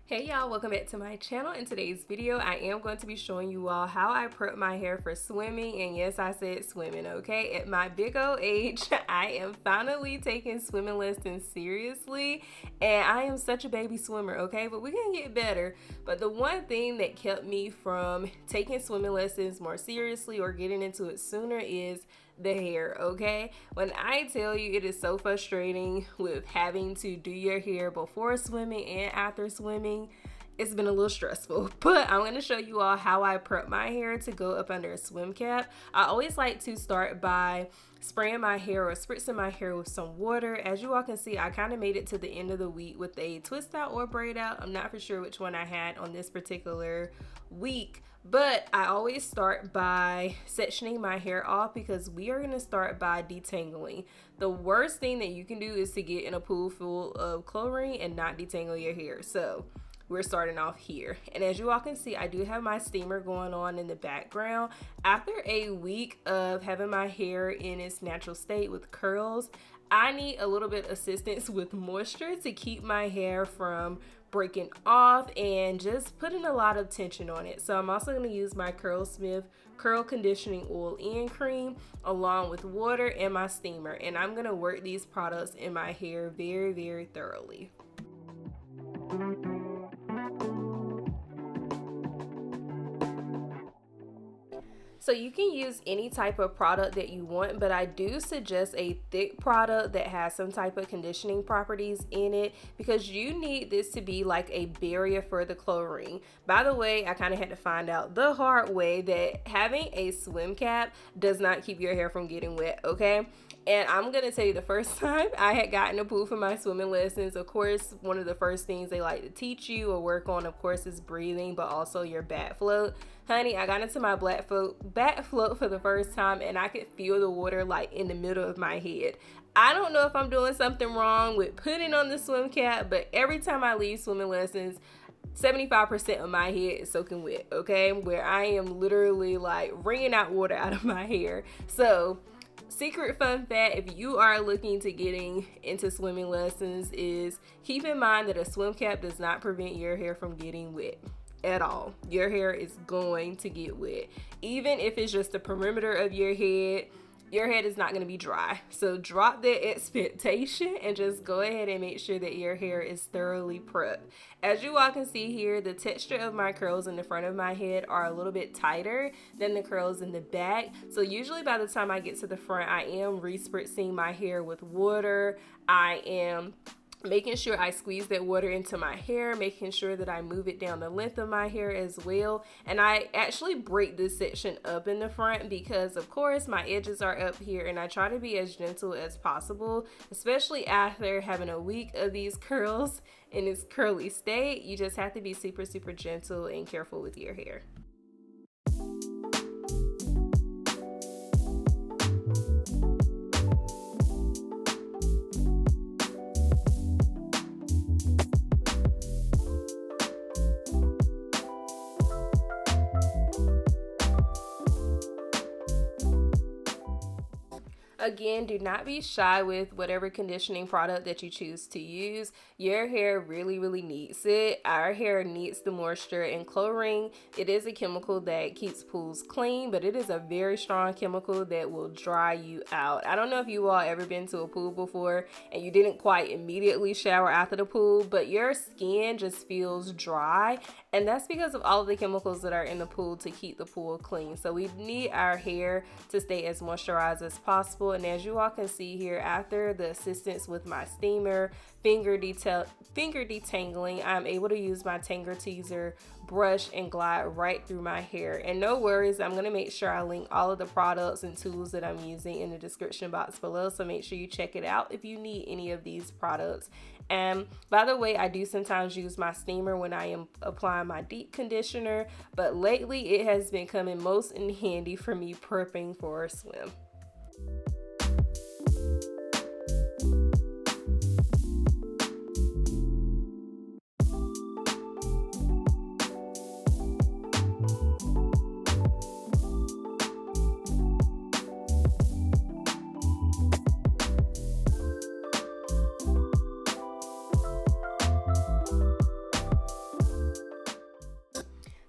Hey y'all, welcome back to my channel. In today's video, I am going to be showing you all how I prep my hair for swimming. And yes, I said swimming, okay? At my big old age, I am finally taking swimming lessons seriously. And I am such a baby swimmer, okay? But we're gonna get better. But the one thing that kept me from taking swimming lessons more seriously or getting into it sooner is the hair, okay? When I tell you it is so frustrating with having to do your hair before swimming and after swimming, it's been a little stressful. But I'm going to show you all how I prep my hair to go up under a swim cap. I always like to start by spraying my hair or spritzing my hair with some water. As you all can see, I kind of made it to the end of the week with a twist out or braid out. I'm not for sure which one I had on this particular week, but I always start by sectioning my hair off because we are going to start by detangling. The worst thing that you can do is to get in a pool full of chlorine and not detangle your hair. So we're starting off here. And as you all can see, I do have my steamer going on in the background. After a week of having my hair in its natural state with curls, I need a little bit of assistance with moisture to keep my hair from breaking off and just putting a lot of tension on it. So I'm also going to use my Curlsmith curl conditioning oil and cream along with water and my steamer, and I'm going to work these products in my hair very thoroughly. So you can use any type of product that you want, but I do suggest a thick product that has some type of conditioning properties in it because you need this to be like a barrier for the chlorine. By the way, I kind of had to find out the hard way that having a swim cap does not keep your hair from getting wet, okay? And I'm gonna tell you, the first time I had gotten a pool for my swimming lessons, of course, one of the first things they like to teach you or work on, of course, is breathing, but also your back float. Honey, I got into my back float for the first time and I could feel the water like in the middle of my head. I don't know if I'm doing something wrong with putting on the swim cap, but every time I leave swimming lessons, 75% of my head is soaking wet, okay? Where I am literally like wringing out water out of my hair. So secret fun fact, if you are looking to getting into swimming lessons, is keep in mind that a swim cap does not prevent your hair from getting wet at all. Your hair is going to get wet. Even if it's just the perimeter of your head is not going to be dry. So drop that expectation and just go ahead and make sure that your hair is thoroughly prepped. As you all can see here, the texture of my curls in the front of my head are a little bit tighter than the curls in the back. So usually by the time I get to the front, I am re-spritzing my hair with water. I am making sure I squeeze that water into my hair, making sure that I move it down the length of my hair as well. And I actually break this section up in the front because of course my edges are up here, and I try to be as gentle as possible, especially after having a week of these curls in its curly state. You just have to be super gentle and careful with your hair. Again, do not be shy with whatever conditioning product that you choose to use. Your hair really needs it. Our hair needs the moisture, and chlorine, it is a chemical that keeps pools clean, but it is a very strong chemical that will dry you out. I don't know if you all ever been to a pool before and you didn't quite immediately shower after the pool, but your skin just feels dry, and that's because of all of the chemicals that are in the pool to keep the pool clean. So we need our hair to stay as moisturized as possible. And as you all can see here, after the assistance with my steamer, finger detangling, I'm able to use my Tanger Teaser brush and glide right through my hair. And no worries, I'm going to make sure I link all of the products and tools that I'm using in the description box below, so make sure you check it out if you need any of these products. And by the way, I do sometimes use my steamer when I am applying my deep conditioner, but lately it has been coming most in handy for me prepping for a swim.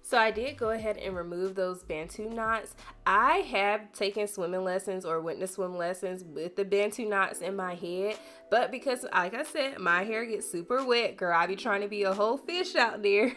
So I did go ahead and remove those Bantu knots. I have taken swimming lessons or went to swim lessons with the Bantu knots in my head, but because, like I said, my hair gets super wet, girl, I be trying to be a whole fish out there.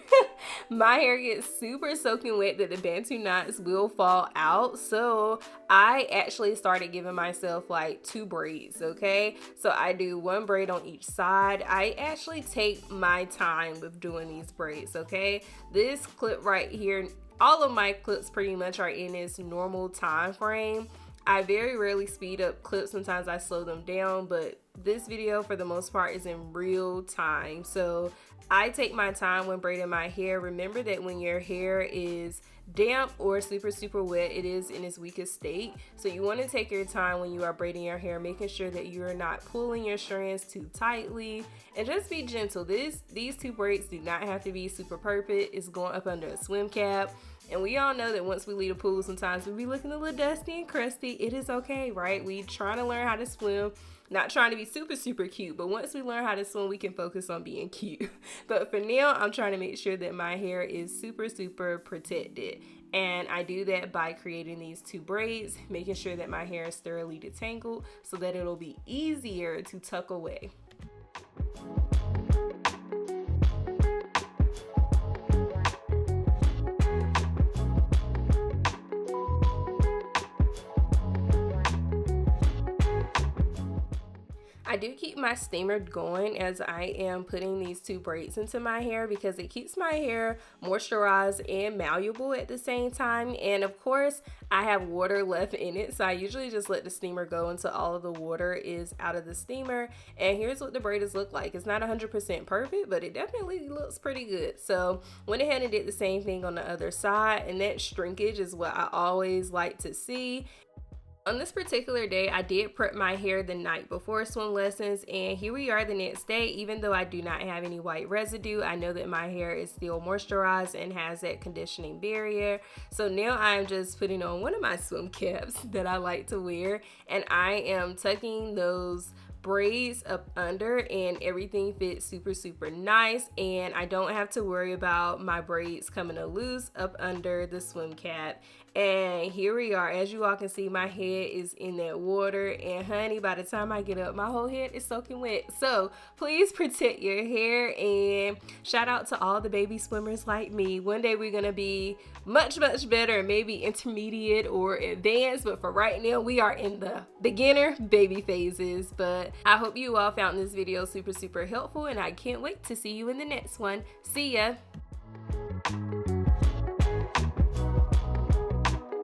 My hair gets super soaking wet that the Bantu knots will fall out. So I actually started giving myself like 2 braids, okay? So I do 1 braid on each side. I actually take my time with doing these braids, okay? This clip right here, all of my clips pretty much are in this normal time frame. I very rarely speed up clips, sometimes I slow them down, but this video for the most part is in real time. So I take my time when braiding my hair. Remember that when your hair is damp or super wet, it is in its weakest state. So you want to take your time when you are braiding your hair, making sure that you're not pulling your strands too tightly, and just be gentle. These 2 braids do not have to be super perfect. It's going up under a swim cap. And we all know that once we leave the pool, sometimes we be looking a little dusty and crusty. It is okay, right? We trying to learn how to swim, not trying to be super cute, but once we learn how to swim, we can focus on being cute. But for now, I'm trying to make sure that my hair is super protected. And I do that by creating these 2 braids, making sure that my hair is thoroughly detangled so that it'll be easier to tuck away. I do keep my steamer going as I am putting these 2 braids into my hair because it keeps my hair moisturized and malleable at the same time. And of course, I have water left in it, so I usually just let the steamer go until all of the water is out of the steamer. And here's what the braids look like. It's not 100% perfect, but it definitely looks pretty good. So went ahead and did the same thing on the other side, and that shrinkage is what I always like to see. On this particular day, I did prep my hair the night before swim lessons, and here we are the next day. Even though I do not have any white residue, I know that my hair is still moisturized and has that conditioning barrier. So now I'm just putting on one of my swim caps that I like to wear, and I am tucking those braids up under, and everything fits super nice, and I don't have to worry about my braids coming loose up under the swim cap. And here we are. As you all can see, my head is in that water, and honey, by the time I get up, my whole head is soaking wet. So please protect your hair, and shout out to all the baby swimmers like me. One day we're gonna be much better, maybe intermediate or advanced, but for right now we are in the beginner baby phases. But I hope you all found this video super helpful, and I can't wait to see you in the next one. See ya.